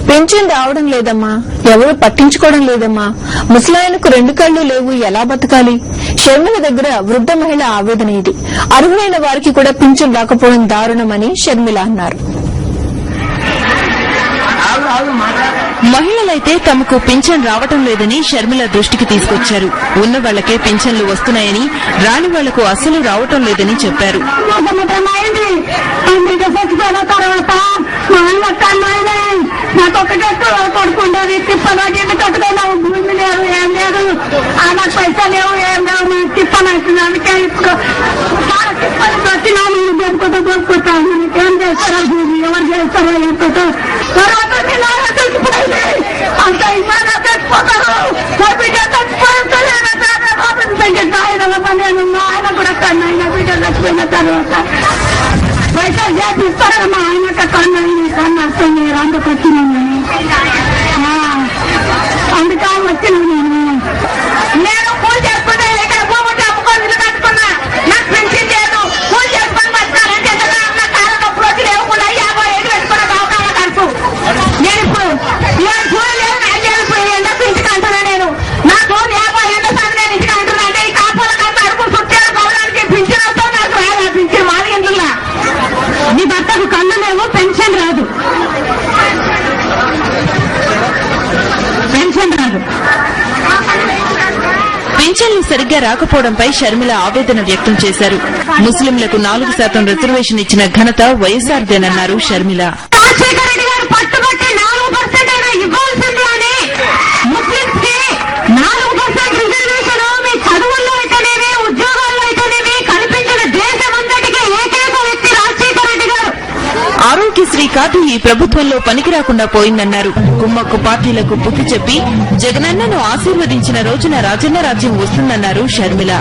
Pension రావడం లేదమ్మా, ఎవరు పట్టించుకోవడం లేదమ్మా, ముసలాయనకు 2 కళ్లు లేవు, ఎలా బతకాలి? షర్మిల దగ్గర వృద్ధ మహిళ ఆవేదన ఇది. అర్హులైన వారికి కూడా పింఛన్ రాకపోవడం దారుణమని షర్మిల అన్నారు. మహిళలైతే తమకు పింఛన్ రావటం లేదని షర్మిల దృష్టికి తీసుకొచ్చారు. ఉన్న వాళ్లకే పింఛన్లు వస్తున్నాయని, రాని వాళ్లకు అసలు రావటం లేదని చెప్పారు. ఎవరు చేస్తారో అంత ఇబ్బంది తెచ్చిపోతారు. నేను ఆయన కూడా కన్నా ఆయన బిడ్డ చచ్చిపోయిన తర్వాత పైసలు చేపిస్తారమ్మా. ఆయన కన్నా కన్నా మీరు అందుకు వచ్చినాను, అందుకే వచ్చినాను. నేను పూజ చేసుకుంటే ఇక్కడ పోగొట్టి అమ్ముకొని ఇల్లు కట్టుకున్నా. నాకు పెన్షన్ లేదు. పూజ చేసుకొని బతకాలంటే నా కాళ్ళ నొప్పులు వచ్చి లేకుండా 50 పెట్టుకున్న బావకాల ఖర్చు. నేను ఇప్పుడు చూడలేదు. ఇప్పుడు ఎందుకు ఇంటికి అంటున్నా? నేను నాకు 50 ఏళ్ళ సార్ నేను ఇంటికి అంటున్నా అంటే ఈ కాపాల కంటే అడుగు చుట్టాల గౌరవానికి పింఛన్ వస్తావు. నాకు రాదా పింఛన్? మాది ఎందుకులా? నీ భర్తకు కళ్ళు లేవు, పెన్షన్ రాదు. పెన్షన్ రాదు. పింఛన్లు సరిగ్గా రాకపోవడంపై షర్మిల ఆవేదన వ్యక్తం చేశారు. ముస్లింలకు 4% రిజర్వేషన్ ఇచ్చిన ఘనత వైఎస్ఆర్దేనన్నారు షర్మిల. రాజశేఖర రెడ్డి గారు పట్టుబట్టి 4% ఇవ్వాల్సింది అని ముస్లింస్కి 4% రిజర్వేషన్ మీ చదువుల్లో అయితేనేవి, ఉద్యోగాల్లో అయితేనేవి కల్పించిన దేశమంతటికి ఏకైక వ్యక్తి రాజశేఖర రెడ్డి గారు. ఆరోగ్యశ్రీ కార్డు ఈ ప్రభుత్వంలో పనికి రాకుండా పోయిందన్నారు. కుమ్మక్కు పార్టీలకు బుద్ధి చెప్పి జగనన్నను ఆశీర్వదించిన రోజున రాజన్న రాజ్యం వస్తుందన్నారు షర్మిల.